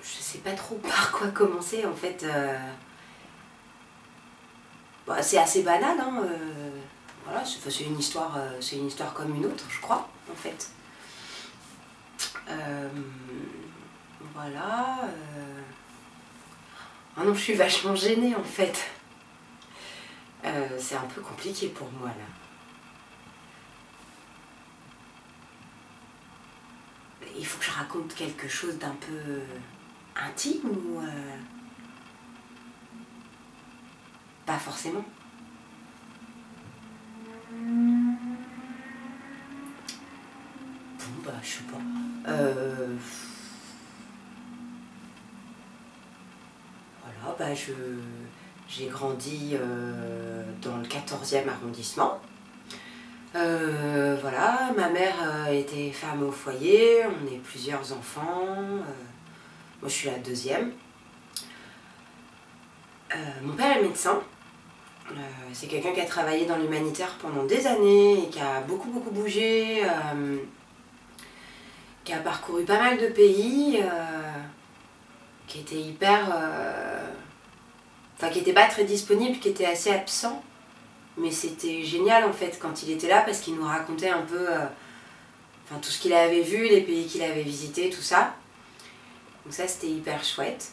je sais pas trop par quoi commencer en fait. Bah, c'est assez banal, hein. Voilà, c'est une histoire comme une autre, je crois, en fait. Voilà. Ah non, je suis vachement gênée en fait. C'est un peu compliqué pour moi là. Il faut que je raconte quelque chose d'un peu intime ou pas forcément. Bon bah je sais pas. Voilà, bah j'ai grandi dans le 14e arrondissement. Voilà, ma mère était femme au foyer, on est plusieurs enfants. Moi je suis la deuxième. Mon père est médecin. C'est quelqu'un qui a travaillé dans l'humanitaire pendant des années et qui a beaucoup bougé, qui a parcouru pas mal de pays, qui était enfin qui était pas très disponible, qui était assez absent. Mais c'était génial en fait quand il était là parce qu'il nous racontait un peu enfin, tout ce qu'il avait vu, les pays qu'il avait visités, tout ça. Donc ça c'était hyper chouette.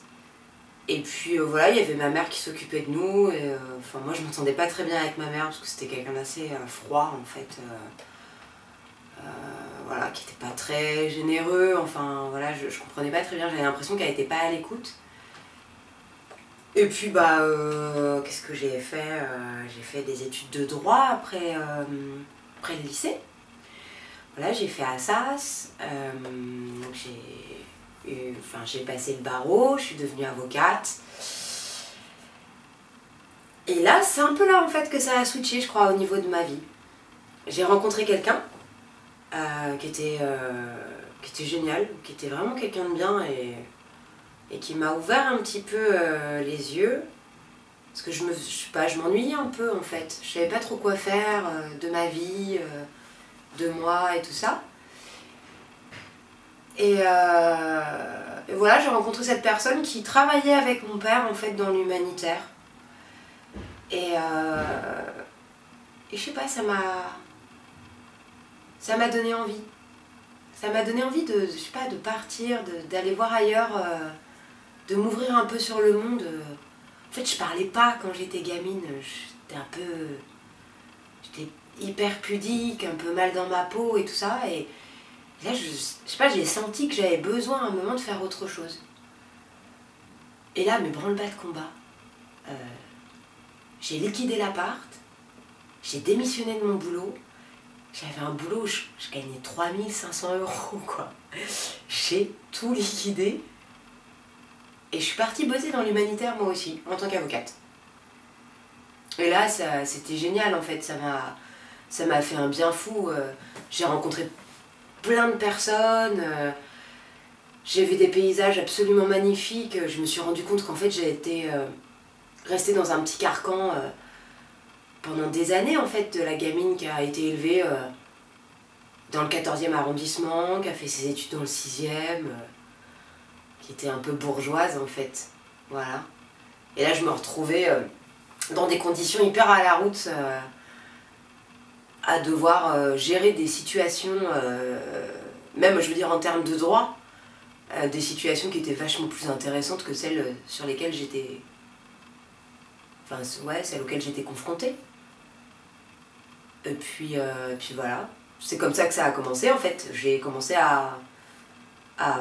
Et puis voilà, il y avait ma mère qui s'occupait de nous. Et, enfin, moi je m'entendais pas très bien avec ma mère parce que c'était quelqu'un d'assez froid en fait. Voilà, qui était pas très généreux. Enfin voilà, je comprenais pas très bien, j'avais l'impression qu'elle était pas à l'écoute. Et puis bah qu'est-ce que j'ai fait? J'ai fait des études de droit après le lycée. Voilà, j'ai fait Assas, donc j'ai passé le barreau, je suis devenue avocate. Et là, c'est un peu là en fait que ça a switché, je crois, au niveau de ma vie. J'ai rencontré quelqu'un qui était génial, qui était vraiment quelqu'un de bien et qui m'a ouvert un petit peu les yeux. Parce que je m'ennuyais un peu en fait. Je savais pas trop quoi faire de ma vie, de moi et tout ça. Et voilà, j'ai rencontré cette personne qui travaillait avec mon père en fait dans l'humanitaire. Et je sais pas, ça m'a donné envie. Ça m'a donné envie de, je sais pas, de partir, d'aller voir ailleurs, de m'ouvrir un peu sur le monde. En fait, je parlais pas quand j'étais gamine. J'étais hyper pudique, un peu mal dans ma peau et tout ça. Et là, je sais pas, j'ai senti que j'avais besoin à un moment de faire autre chose. Et là, mes branle-bas de combat. J'ai liquidé l'appart, j'ai démissionné de mon boulot. J'avais un boulot où je gagnais 3500 €, quoi. J'ai tout liquidé. Et je suis partie bosser dans l'humanitaire moi aussi, en tant qu'avocate. Et là, c'était génial en fait, ça m'a fait un bien fou. J'ai rencontré plein de personnes, j'ai vu des paysages absolument magnifiques. Je me suis rendu compte qu'en fait j'ai été restée dans un petit carcan pendant des années en fait, de la gamine qui a été élevée dans le 14e arrondissement, qui a fait ses études dans le 6e, qui était un peu bourgeoise en fait. Voilà. Et là je me retrouvais dans des conditions hyper à la route, à devoir gérer des situations, même je veux dire en termes de droit, des situations qui étaient vachement plus intéressantes que celles sur lesquelles j'étais... Enfin ouais, celles auxquelles j'étais confrontée. Et puis voilà, c'est comme ça que ça a commencé en fait. J'ai commencé à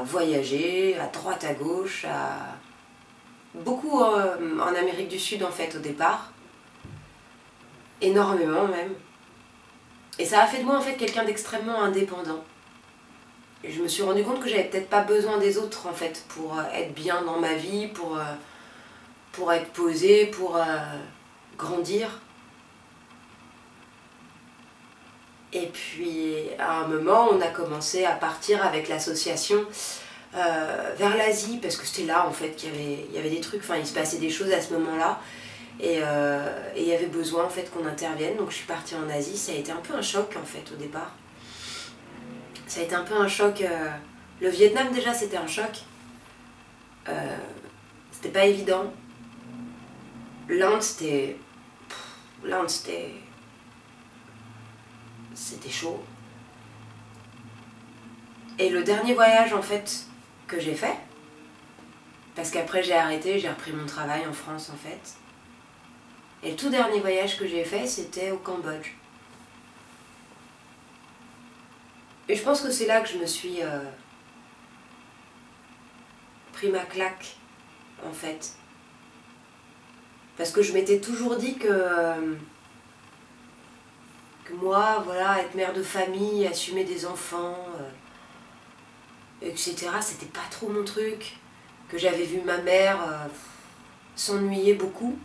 voyager à droite à gauche, beaucoup en Amérique du Sud en fait au départ, énormément même. Et ça a fait de moi en fait quelqu'un d'extrêmement indépendant. Et je me suis rendu compte que j'avais peut-être pas besoin des autres en fait pour être bien dans ma vie, pour être posée, pour grandir. Et puis à un moment on a commencé à partir avec l'association vers l'Asie, parce que c'était là en fait qu'il y avait des trucs, enfin il se passait des choses à ce moment-là. Et il y avait besoin en fait qu'on intervienne, donc je suis partie en Asie. Ça a été un peu un choc en fait au départ. Ça a été un peu un choc. Le Vietnam déjà c'était un choc. C'était pas évident. L'Inde, c'était... L'Inde, c'était chaud. Et le dernier voyage, en fait, que j'ai fait, parce qu'après j'ai arrêté, j'ai repris mon travail en France, en fait. Et le tout dernier voyage que j'ai fait, c'était au Cambodge. Et je pense que c'est là que je me suis pris ma claque, en fait. Parce que je m'étais toujours dit que moi, voilà, être mère de famille, assumer des enfants, etc., c'était pas trop mon truc. Que j'avais vu ma mère s'ennuyer beaucoup,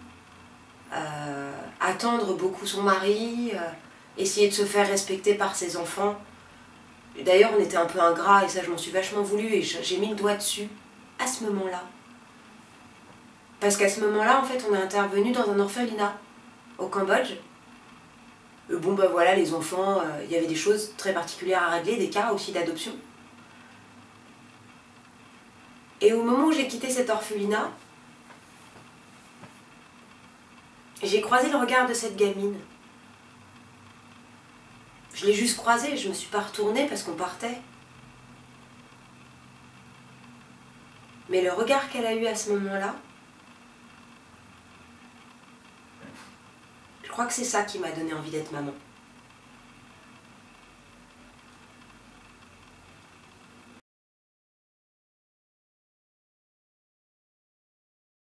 attendre beaucoup son mari, essayer de se faire respecter par ses enfants. D'ailleurs, on était un peu ingrats et ça, je m'en suis vachement voulu et j'ai mis le doigt dessus à ce moment-là. Parce qu'à ce moment-là, en fait, on est intervenu dans un orphelinat au Cambodge. Bon, bah voilà, les enfants, il y avait des choses très particulières à régler, des cas aussi d'adoption. Et au moment où j'ai quitté cet orphelinat, j'ai croisé le regard de cette gamine. Je l'ai juste croisée, je me suis pas retournée parce qu'on partait. Mais le regard qu'elle a eu à ce moment-là, je crois que c'est ça qui m'a donné envie d'être maman.